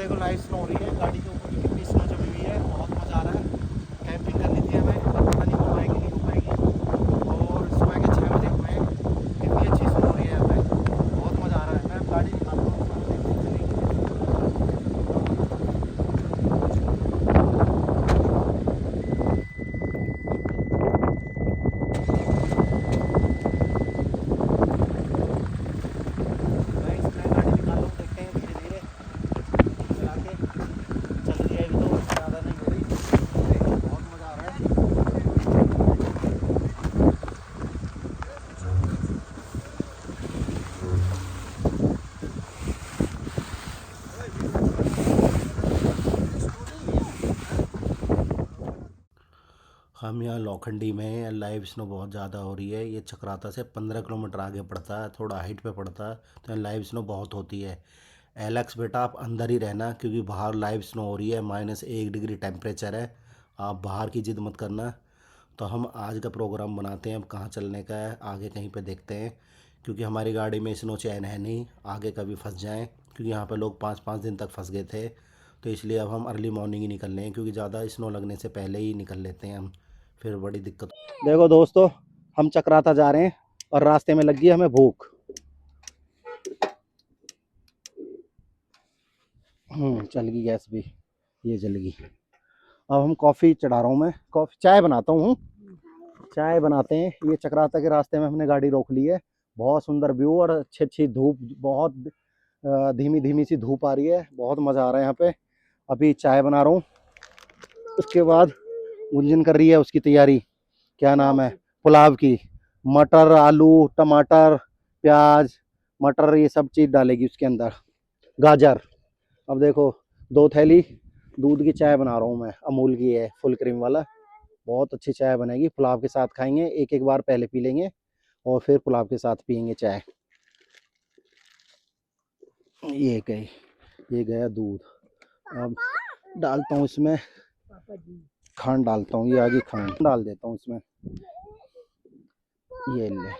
देखो live snow हो रही है, गाड़ी के ऊपर भी कितनी स्नो जमी हुई है, बहुत मज़ा आ रहा है। कैंपिंग करनी थी हमें, पर पता नहीं हो पाएगी नहीं हो पाएगी। और सुबह के 6 बजे हुए हैं, कितनी अच्छी स्नो हो रही है यहाँ पे, बहुत मज़ा आ रहा है। मैं अब गाड़ी निकालता हूँ। हम यहाँ लोखंडी में हैं, लाइव स्नो बहुत ज़्यादा हो रही है। ये चक्राता से 15 किलोमीटर आगे पड़ता है, थोड़ा हाइट पे पड़ता है, तो यहाँ लाइव स्नो बहुत होती है। एलेक्स बेटा आप अंदर ही रहना, क्योंकि बाहर लाइव स्नो हो रही है, -1 डिग्री टेम्परेचर है। आप बाहर की जिद मत करना। तो हम आज का प्रोग्राम बनाते हैं, अब कहाँ चलने का है आगे कहीं पे देखते हैं, क्योंकि हमारी गाड़ी में स्नो चैन है नहीं, आगे कभी फंस जाएँ, क्योंकि यहाँ पे लोग 5-5 दिन तक फंस गए थे। तो इसलिए अब हम अर्ली मॉर्निंग ही निकल रहे हैं, क्योंकि ज़्यादा स्नो लगने से पहले ही निकल लेते हैं हम, फिर बड़ी दिक्कत। देखो दोस्तों, हम चक्राता जा रहे हैं और रास्ते में लग गई हमें भूख। चल गई गैस भी, ये जल गई। अब हम कॉफ़ी चढ़ा रहा हूँ, मैं कॉफ़ी चाय बनाता हूँ, चाय बनाते हैं। ये चक्राता के रास्ते में हमने गाड़ी रोक ली है। बहुत सुंदर व्यू और अच्छी अच्छी धूप, बहुत धीमी धीमी सी धूप आ रही है, बहुत मज़ा आ रहा है यहाँ पे। अभी चाय बना रहा हूँ, उसके बाद गुंजन कर रही है उसकी तैयारी, क्या नाम है, पुलाव की। मटर, आलू, टमाटर, प्याज, मटर, ये सब चीज़ डालेगी उसके अंदर, गाजर। अब देखो 2 थैली दूध की चाय बना रहा हूँ मैं, अमूल की है, फुल क्रीम वाला। बहुत अच्छी चाय बनेगी, पुलाव के साथ खाएंगे। एक एक बार पहले पी लेंगे और फिर पुलाव के साथ पियेंगे चाय। ये गया दूध। अब डालता हूँ इसमें खांड, डालता हूँ, ये आगे खांड डाल देता हूँ इसमें। ये ले,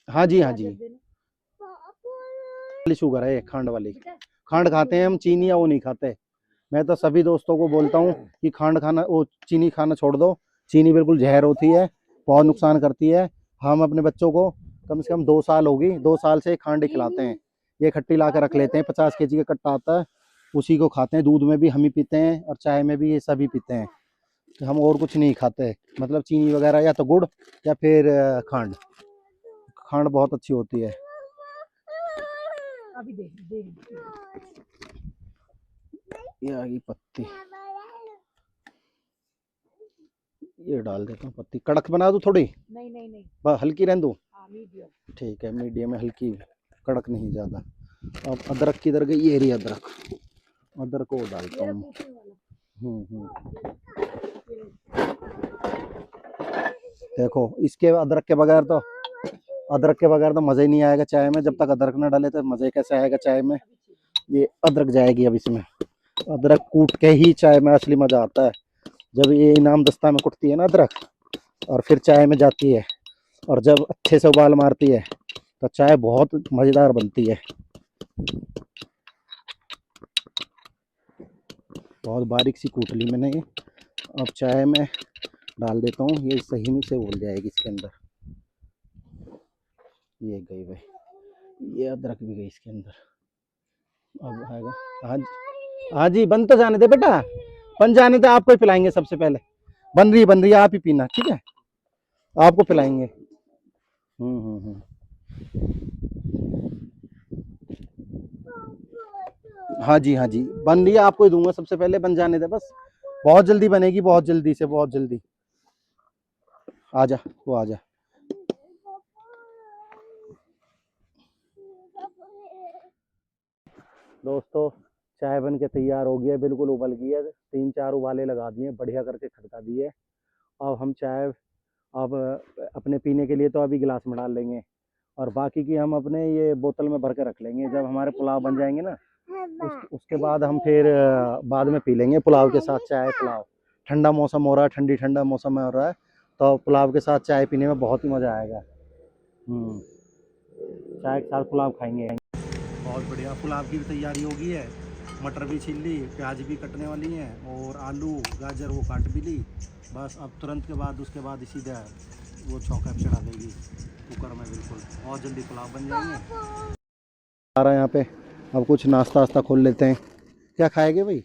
हाँ जी हाँ जी, वाली शुगर है, खांड वाली। खांड खाते हैं हम, चीनी या वो नहीं खाते। मैं तो सभी दोस्तों को बोलता हूँ कि खांड खाना, वो चीनी खाना छोड़ दो। चीनी बिल्कुल जहर होती है, बहुत नुकसान करती है। हम अपने बच्चों को कम से कम 2 साल होगी, 2 साल से खांड खिलाते हैं। ये खट्टी ला कर रख लेते हैं, 50 केजी का कट्टा आता है, उसी को खाते हैं। दूध में भी हम ही पीते हैं और चाय में भी ये सभी पीते हैं। हम और कुछ नहीं खाते, मतलब चीनी वगैरह, या तो गुड़ या फिर खांड। खांड बहुत अच्छी होती है। अभी ये आ गई पत्ती, ये डाल देता हूँ पत्ती। कड़क बना दूँ थोड़ी? नहीं, बस हल्की रहने दूँ? ठीक है, मीडियम में हल्की, कड़क नहीं ज़्यादा। अब अदरक किधर गई? ये रही अदरक, अदरक को डालता हूँ। देखो इसके अदरक के बगैर तो मज़ा ही नहीं आएगा चाय में। जब तक अदरक ना डाले तो मज़े कैसे आएगा चाय में। ये अदरक जाएगी अब इसमें। अदरक कूट के ही चाय में असली मज़ा आता है, जब ये इनाम दस्ता में कुटती है ना अदरक, और फिर चाय में जाती है, और जब अच्छे से उबाल मारती है तो चाय बहुत मज़ेदार बनती है। बहुत बारीक सी कूट ली मैंने ये। अब चाय में डाल देता हूँ, ये सही में से उबल जाएगी इसके अंदर। ये गई भाई, ये अदरक भी गई इसके अंदर। अब आएगा। हाँ जी, हाँ जी, बन तो जाने दे बेटा, बन जाने दे, आपको ही पिलाएंगे सबसे पहले। बन रही है, आप ही पीना, ठीक है, आपको पिलाएंगे। हाँ जी हाँ जी, बन रही है, आपको ही दूंगा सबसे पहले, बन जाने दे बस। बहुत जल्दी बनेगी, बहुत जल्दी से, बहुत जल्दी। आजा, वो आजा। दोस्तों चाय बन के तैयार हो गया, बिल्कुल उबल गई है। 3-4 उबाले लगा दिए, बढ़िया करके खटका दिए। अब हम चाय अब अपने पीने के लिए तो अभी गिलास में डाल लेंगे, और बाकी की हम अपने ये बोतल में भर के रख लेंगे। जब हमारे पुलाव बन जाएंगे ना, उसके बाद हम फिर बाद में पी लेंगे पुलाव के साथ चाय। पुलाव, ठंडा मौसम हो रहा है, ठंडा मौसम हो रहा है, तो पुलाव के साथ चाय पीने में बहुत ही मज़ा आएगा। चाय के साथ पुलाव खाएंगे। बहुत बढ़िया। पुलाव की भी तैयारी हो गई है, मटर भी छील ली, प्याज भी कटने वाली हैं और आलू गाजर वो काट भी ली। बस अब तुरंत के बाद उसके बाद सीधा वो चौका पे चढ़ा देगी कुकर में, बिल्कुल बहुत जल्दी पुलाव बन जाएंगे। आ रहा है यहाँ पे, अब कुछ नाश्ता वास्ता खोल लेते हैं। क्या खाएंगे भाई?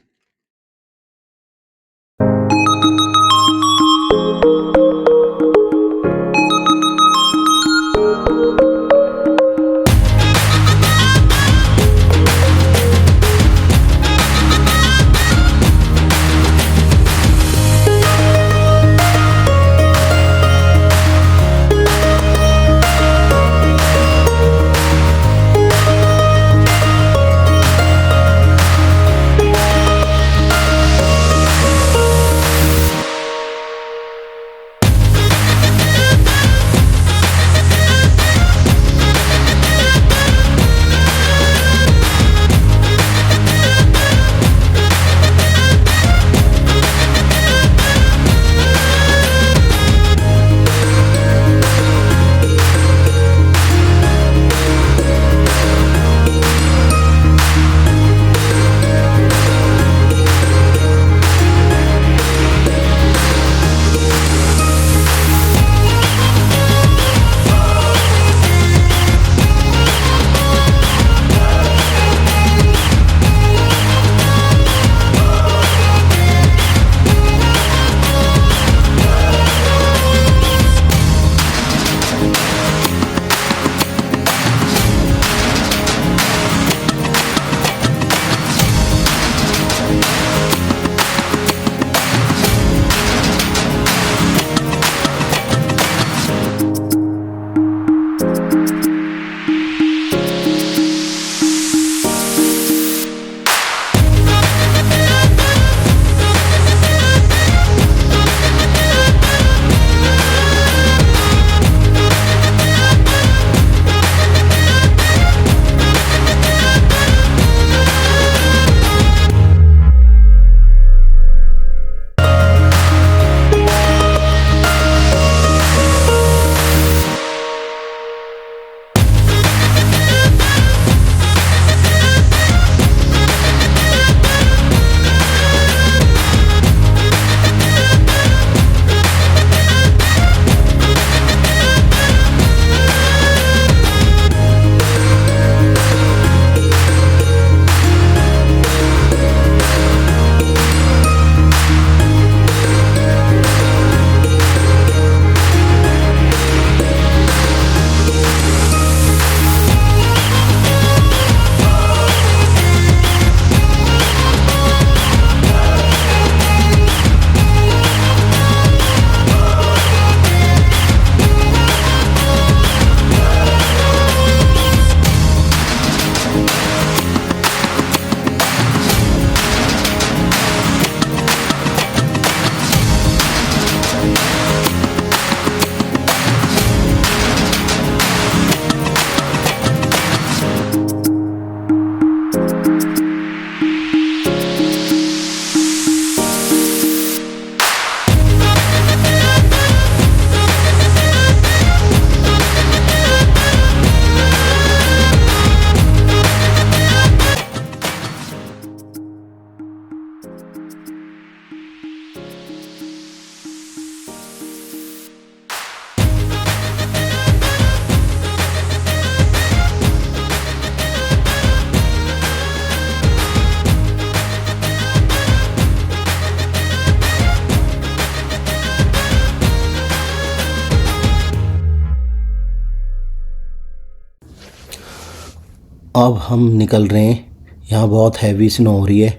अब हम निकल रहे हैं। यहाँ बहुत हैवी स्नो हो रही है,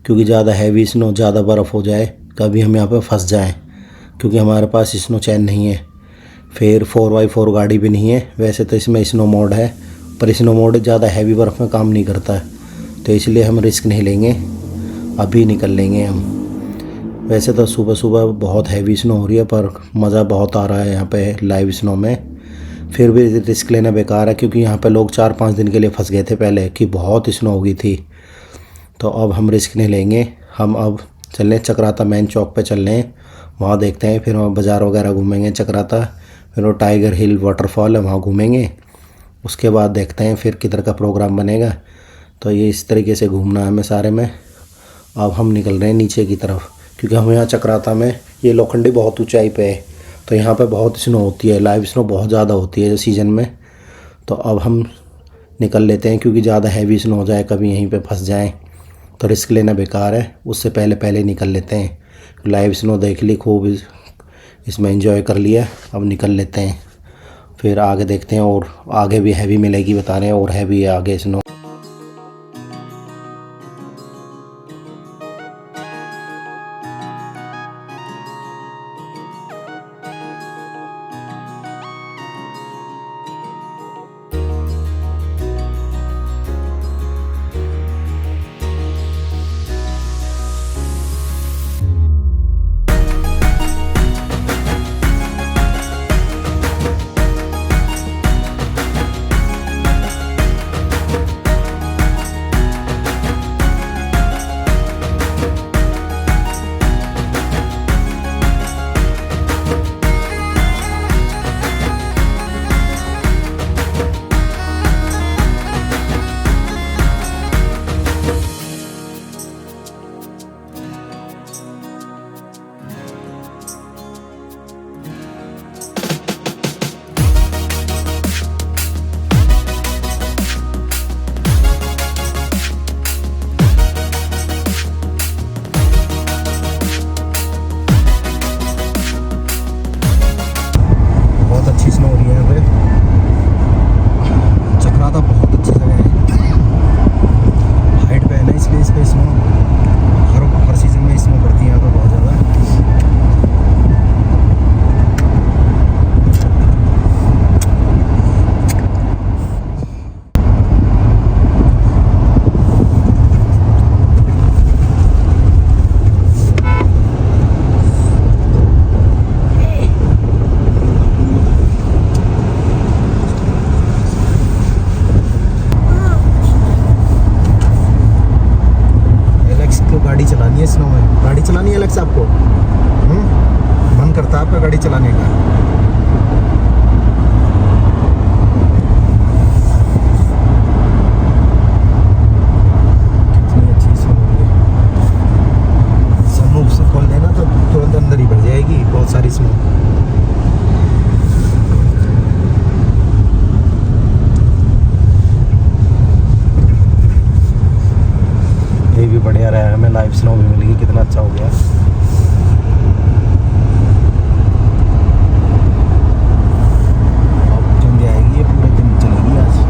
क्योंकि ज़्यादा हैवी स्नो, ज़्यादा बर्फ़ हो जाए कभी हम यहाँ पे फंस जाएं, क्योंकि हमारे पास स्नो चैन नहीं है, फिर 4x4 गाड़ी भी नहीं है। वैसे तो इसमें स्नो मोड है, पर स्नो मोड ज़्यादा हैवी बर्फ़ में काम नहीं करता है, तो इसलिए हम रिस्क नहीं लेंगे, अभी निकल लेंगे हम। वैसे तो सुबह सुबह बहुत हैवी स्नो हो रही है, पर मज़ा बहुत आ रहा है यहाँ पे लाइव स्नो में। फिर भी रिस्क लेना बेकार है, क्योंकि यहाँ पे लोग 4-5 दिन के लिए फंस गए थे पहले, कि बहुत स्नो हो गई थी। तो अब हम रिस्क नहीं लेंगे, हम अब चल रहे चक्राता मेन चौक पे चल रहे हैं, वहाँ देखते हैं। फिर वहाँ बाज़ार वगैरह घूमेंगे चक्राता, फिर वो टाइगर हिल वाटरफॉल है वहाँ घूमेंगे, उसके बाद देखते हैं फिर किधर का प्रोग्राम बनेगा। तो ये इस तरीके से घूमना है हमें सारे में। अब हम निकल रहे हैं नीचे की तरफ, क्योंकि हम यहाँ चक्राता में, ये लोखंडी बहुत ऊंचाई पे है, तो यहाँ पे बहुत स्नो होती है, लाइव स्नो बहुत ज़्यादा होती है सीज़न में। तो अब हम निकल लेते हैं, क्योंकि ज़्यादा हैवी स्नो हो जाए, कभी यहीं पे फंस जाएं तो रिस्क लेना बेकार है। उससे पहले पहले निकल लेते हैं। लाइव स्नो देख ली खूब, इसमें एंजॉय कर लिया, अब निकल लेते हैं, फिर आगे देखते हैं। और आगे भी हैवी मिलेगी बता रहे हैं, और हैवी है आगे स्नो। अच्छी स्नो हो रही है यहाँ पे। चक्राता बहुत अच्छी जगह है, हाइट पे है ना, इसलिए इस पे स्नो हर सीजन में स्नो पड़ती है यहाँ पे बहुत ज़्यादा। गाड़ी चलानी है स्नो में, गाड़ी चलानी है अलग से आपको? मन करता है आपका गाड़ी चलाने का? कितनी अच्छी स्नो है। सनरूफ से खोल देना तो तुरंत अंदर ही भर जाएगी बहुत सारी स्नो। ये भी बढ़िया रहा है, हमें लाइव स्नो भी मिलेगी, कितना अच्छा हो गया। अब जम जाएगी, ये पूरे दिन चलेगी आज।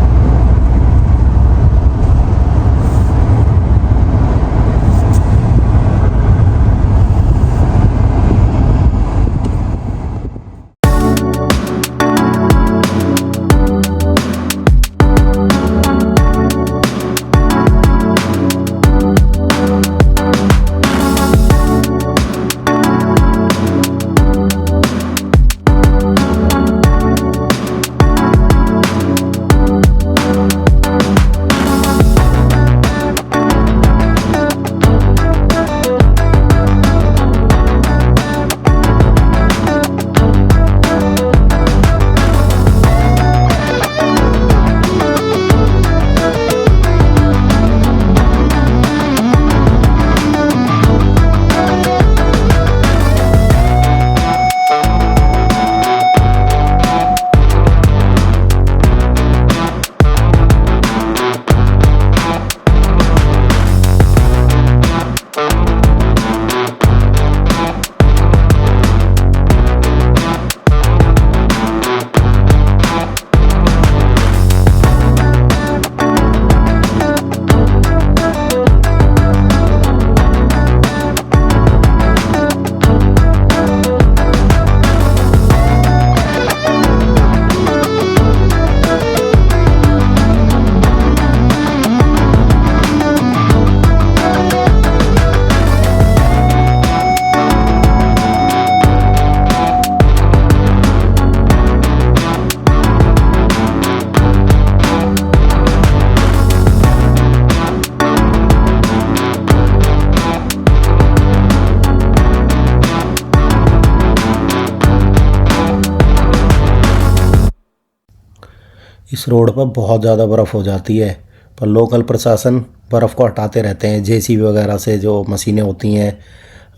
इस रोड पर बहुत ज़्यादा बर्फ़ हो जाती है, पर लोकल प्रशासन बर्फ़ को हटाते रहते हैं। जेसीबी वगैरह से जो मशीनें होती हैं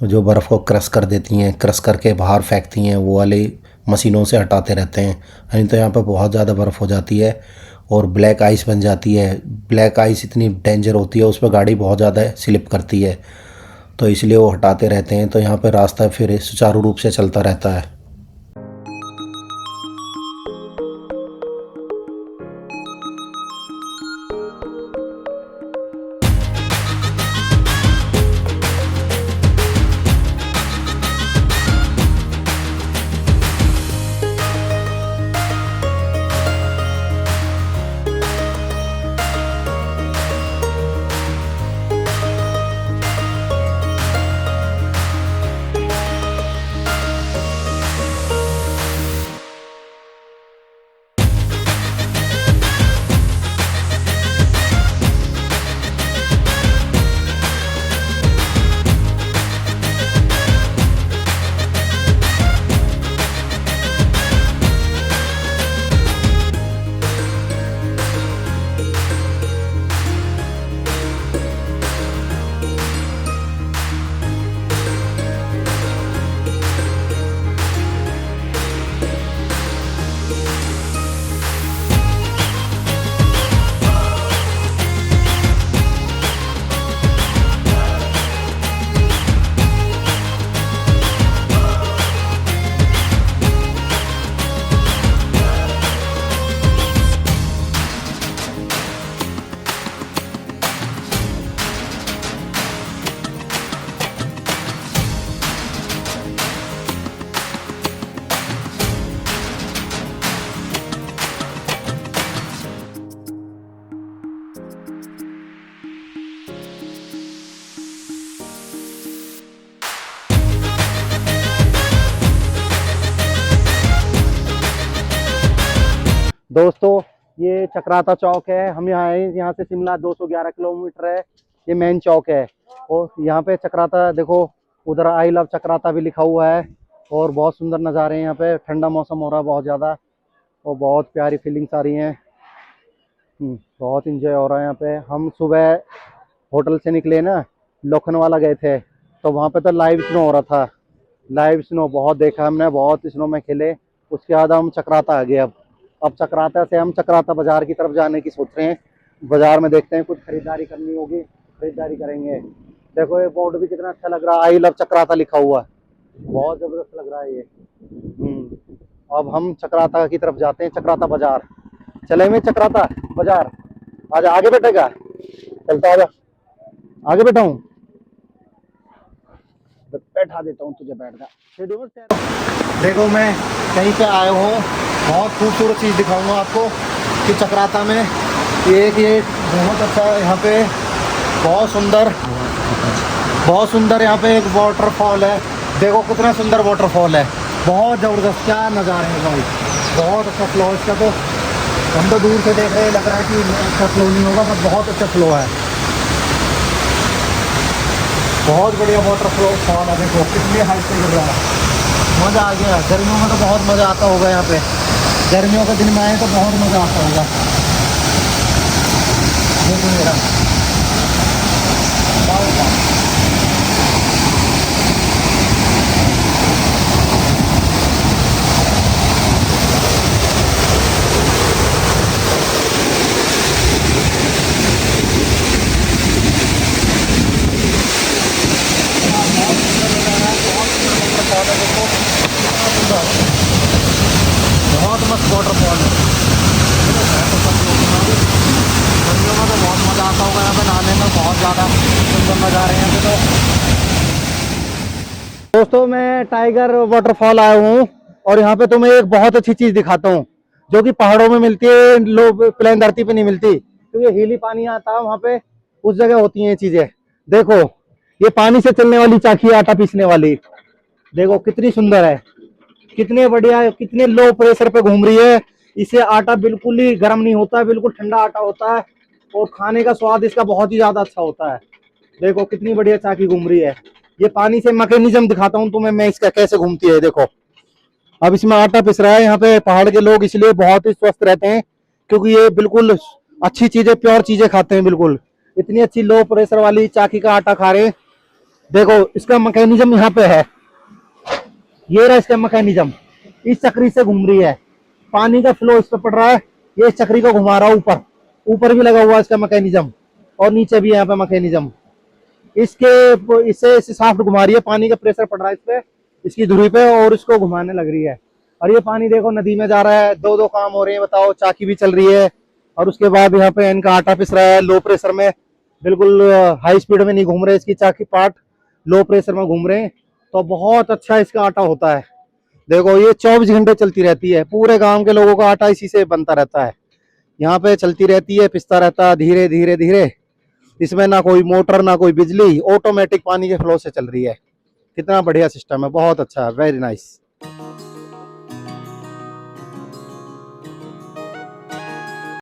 जो बर्फ़ को क्रश कर देती हैं, क्रश करके बाहर फेंकती हैं, वो वाली मशीनों से हटाते रहते हैं। नहीं तो यहाँ पर बहुत ज़्यादा बर्फ़ हो जाती है और ब्लैक आइस बन जाती है। ब्लैक आइस इतनी डेंजर होती है, उस पर गाड़ी बहुत ज़्यादा स्लिप करती है, तो इसलिए वो हटाते रहते हैं। तो यहाँ पर रास्ता फिर सुचारू रूप से चलता रहता है। दोस्तों ये चक्राता चौक है, हम यहाँ आए, यहाँ से शिमला 211 किलोमीटर है, ये मेन चौक है। और यहाँ पे चक्राता देखो, उधर आई लव चक्राता भी लिखा हुआ है। और बहुत सुंदर नज़ारे हैं यहाँ पे, ठंडा मौसम हो रहा है बहुत ज़्यादा और बहुत प्यारी फीलिंग्स आ रही हैं। बहुत इंजॉय हो रहा है यहाँ पे। हम सुबह होटल से निकले ना, लोखनवाला गए थे, तो वहाँ पे तो लाइव स्नो हो रहा था। लाइव स्नो बहुत देखा हमने, बहुत स्नो में खेले। उसके बाद हम चक्राता आ गए। अब चक्राता से हम चक्राता बाजार की तरफ जाने की सोच रहे हैं। बाजार में देखते हैं, कुछ खरीदारी करनी होगी, खरीदारी करेंगे। देखो ये बोर्ड भी कितना अच्छा लग रहा है, आई लव चक्राता लिखा हुआ है, बहुत जबरदस्त लग रहा है ये। अब हम चक्राता की तरफ जाते हैं, चक्राता बाजार। चले में चक्राता बाजार, आजा आगे बैठेगा, चलता आजा, आगे बैठा हूँ, बैठा देता हूँ तुझे, बैठ जा। देखो मैं कहीं पे आया हूँ, बहुत खूबसूरत चीज़ दिखाऊंगा आपको कि चक्राता में ये बहुत अच्छा है यहाँ पे, बहुत सुंदर यहाँ पे एक वाटरफॉल है। देखो कितना सुंदर वाटरफॉल है, बहुत ज़बरदस्त, क्या नज़ारे हैं भाई, बहुत अच्छा फ्लो है इसका। तो हम तो दूर से देख रहे हैं, लग रहा है कि अच्छा फ्लो नहीं होगा, पर बहुत अच्छा फ्लो है, बहुत बढ़िया वाटरफॉल है। देखो कितनी हाइट से गिर रहा है, मज़ा आ गया। गर्मियों में तो बहुत मज़ा आता होगा यहाँ पे, गर्मियों के दिन में आए तो बहुत मज़ा आता होगा। देखो मेरा बहुत मस्त वाटरफॉल है। गर्मियों में तो बहुत मज़ा आता होगा यहाँ पे नहाने में, बहुत ज़्यादा सुंदर नज़ारे हैं यहाँ पे। तो दोस्तों मैं टाइगर वाटरफॉल आया हूँ और यहाँ पे तुम्हें एक बहुत अच्छी चीज़ दिखाता हूँ जो कि पहाड़ों में मिलती है, लोग प्लेन धरती पे नहीं मिलती, क्योंकि हीली पानी आता है वहाँ पे, उस जगह होती हैं ये चीज़ें। देखो ये पानी से चलने वाली चाकी है, आटा पीसने वाली, देखो कितनी सुंदर है, कितने बढ़िया, कितने लो प्रेशर पे घूम रही है। इसे आटा बिल्कुल ही गर्म नहीं होता है, बिल्कुल ठंडा आटा होता है और खाने का स्वाद इसका बहुत ही ज्यादा अच्छा होता है। देखो कितनी बढ़िया चाकी घूम रही है। ये पानी से मैकेनिज्म दिखाता हूँ तुम्हें मैं, इसका कैसे घूमती है। देखो अब इसमें आटा पिस रहा है। यहाँ पे पहाड़ के लोग इसलिए बहुत ही स्वस्थ रहते हैं क्योंकि ये बिल्कुल अच्छी चीजें, प्योर चीजें खाते हैं बिल्कुल। इतनी अच्छी लो प्रेशर वाली चाकी का आटा खा रहे हैं। देखो इसका मैकेनिज्म यहाँ पे है, ये रहा इसका मैकेनिज्म, इस चक्री से घूम रही है, पानी का फ्लो इस पे पड़ रहा है, ये इस चक्री को घुमा रहा है ऊपर, ऊपर भी लगा हुआ है इसका मैकेनिज्म और नीचे भी यहाँ पे मैकेनिज्म। इसके इससे साफ्ट घुमा रही है, पानी का प्रेशर पड़ रहा है इस पे, इसकी धुरी पे, और इसको घुमाने लग रही है। और ये पानी देखो नदी में जा रहा है, दो दो काम हो रहे हैं, बताओ, चाकी भी चल रही है और उसके बाद यहाँ पे इनका आटा पिस रहा है लो प्रेशर में, बिल्कुल हाई स्पीड में नहीं घूम रहे, इसकी चाकी पार्ट लो प्रेशर में घूम रहे हैं। तो बहुत अच्छा इसका आटा होता है। देखो ये 24 घंटे चलती रहती है, पूरे गांव के लोगों का आटा इसी से बनता रहता है, यहाँ पे चलती रहती है, पिसता रहता है धीरे धीरे धीरे। इसमें ना कोई मोटर ना कोई बिजली, ऑटोमेटिक पानी के फ्लो से चल रही है। कितना बढ़िया सिस्टम है, बहुत अच्छा है, वेरी नाइस।